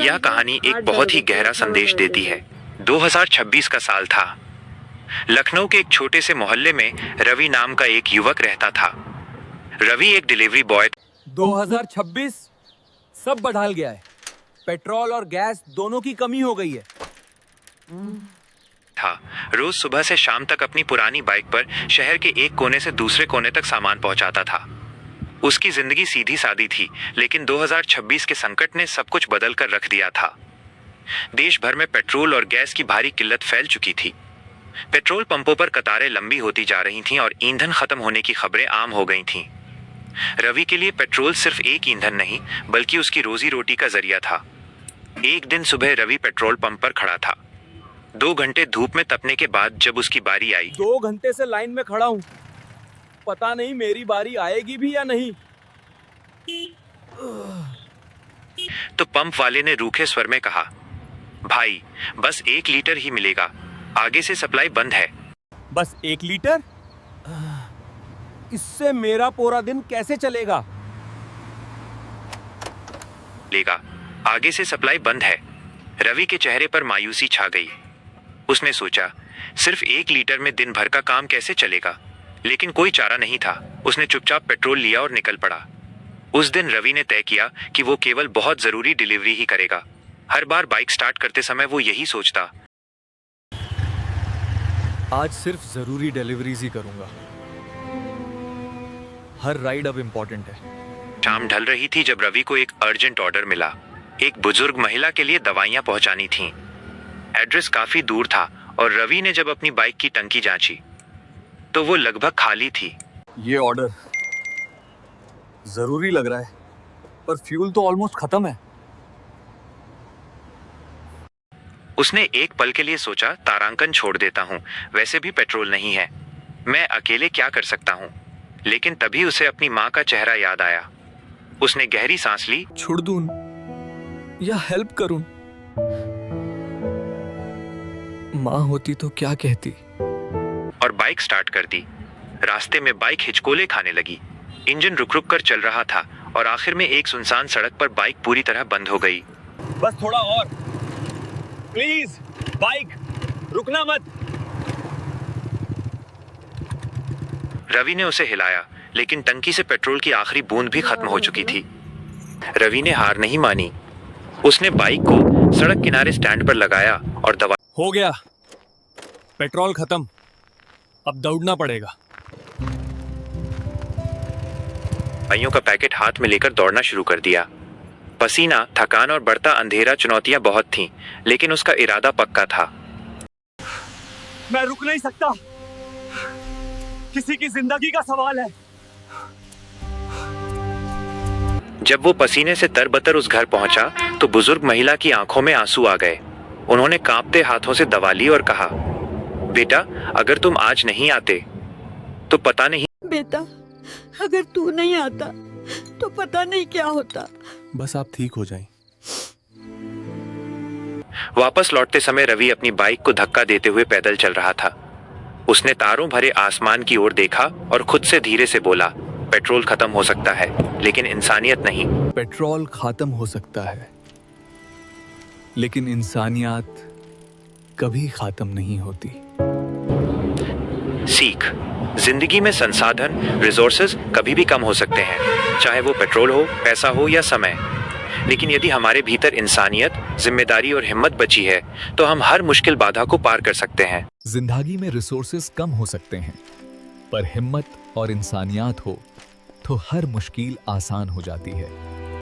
यह कहानी एक बहुत ही गहरा संदेश देती है। 2026 का साल था। लखनऊ के एक छोटे से मोहल्ले में रवि नाम का एक युवक रहता था। रवि एक डिलीवरी बॉय 2026 सब बढ़ाल गया है। पेट्रोल और गैस दोनों की कमी हो गई है। था। रोज सुबह से शाम तक अपनी पुरानी बाइक पर शहर के एक कोने से दूसरे कोने तक सामान पहुंचाता था। उसकी जिंदगी सीधी सादी थी, लेकिन 2026 के संकट ने सब कुछ बदल कर रख दिया था। देश भर में पेट्रोल और गैस की भारी किल्लत फैल चुकी थी। पेट्रोल पंपों पर कतारें लंबी होती जा रही थीं और ईंधन खत्म होने की खबरें आम हो गई थीं। रवि के लिए पेट्रोल सिर्फ एक ईंधन नहीं, बल्कि उसकी रोजी रोटी का जरिया था। एक दिन सुबह रवि पेट्रोल पंप पर खड़ा था। 2 घंटे धूप में तपने के बाद जब उसकी बारी आई, 2 घंटे से लाइन में खड़ा हूँ, पता नहीं मेरी बारी आएगी भी या नहीं। तो पंप वाले ने रूखे स्वर में कहा, भाई बस 1 लीटर ही मिलेगा, आगे से सप्लाई बंद है। बस 1 लीटर? इससे मेरा पूरा दिन कैसे चलेगा? लेगा, आगे से सप्लाई बंद है। रवि के चेहरे पर मायूसी छा गई। उसने सोचा, सिर्फ 1 लीटर में दिन भर का काम कैसे चलेगा? लेकिन कोई चारा नहीं था। उसने चुपचाप पेट्रोल लिया और निकल पड़ा। उस दिन रवि ने तय किया कि वो केवल बहुत जरूरी डिलीवरी ही करेगा। हर बार बाइक स्टार्ट करते समय वो यही सोचता, आज सिर्फ जरूरी डिलीवरीज ही करूंगा। हर राइड अब इम्पोर्टेंट है। शाम ढल रही थी जब रवि को एक अर्जेंट ऑर्डर मिला। एक बुजुर्ग महिला के लिए दवाइयां पहुंचानी थीं। एड्रेस काफी दूर था और रवि ने जब अपनी बाइक की टंकी जांची तो वो लगभग खाली थी। ये ऑर्डर जरूरी लग रहा है, पर फ्यूल तो ऑलमोस्ट खत्म है। उसने एक पल के लिए सोचा, तारांकन छोड़ देता हूँ, वैसे भी पेट्रोल नहीं है, मैं अकेले क्या कर सकता हूँ। लेकिन तभी उसे अपनी माँ का चेहरा याद आया। उसने गहरी सांस ली। छोड़ दूं या हेल्प करूं? माँ होती तो क्या कहती? और बाइक स्टार्ट कर दी। रास्ते में बाइक हिचकोले खाने लगी। इंजन रुक रुक कर चल रहा था और आखिर में एक सुनसान सड़क पर बाइक पूरी तरह बंद हो गई। बस थोड़ा और, प्लीज बाइक, रुकना मत। रवि ने उसे हिलाया, लेकिन टंकी से पेट्रोल की आखिरी बूंद भी खत्म हो चुकी थी। रवि ने हार नहीं मानी। उसने बाइक को सड़क किनारे स्टैंड पर लगाया और दवा। हो गया, पेट्रोल खत्म, अब दौड़ना पड़ेगा। दवाइयों का पैकेट हाथ में लेकर दौड़ना शुरू कर दिया। पसीना, थकान और बढ़ता अंधेरा चुनौतियां बहुत थीं, लेकिन उसका इरादा पक्का था। मैं रुक नहीं सकता, किसी की जिंदगी का सवाल है। जब वो पसीने से तरबतर उस घर पहुंचा तो बुजुर्ग महिला की आंखों में आंसू आ गए। उन्होंने कांपते हाथों से दवा ली और कहा, बेटा अगर तुम आज नहीं आते तो पता नहीं। बेटा अगर तू नहीं आता तो पता नहीं क्या होता। बस आप ठीक हो जाएं। वापस लौटते समय रवि अपनी बाइक को धक्का देते हुए पैदल चल रहा था। उसने तारों भरे आसमान की ओर देखा और खुद से धीरे से बोला, पेट्रोल खत्म हो सकता है, लेकिन इंसानियत नहीं। पेट्रोल खत्म हो सकता है, लेकिन इंसानियत कभी खत्म नहीं होती। सीख, जिंदगी में संसाधन, रिसोर्सेज कभी भी कम हो सकते हैं, चाहे वो पेट्रोल हो, पैसा हो या समय। लेकिन यदि हमारे भीतर इंसानियत, जिम्मेदारी और हिम्मत बची है तो हम हर मुश्किल बाधा को पार कर सकते हैं। जिंदगी में रिसोर्सेज कम हो सकते हैं, पर हिम्मत और इंसानियत हो तो हर मुश्किल आसान हो जाती है।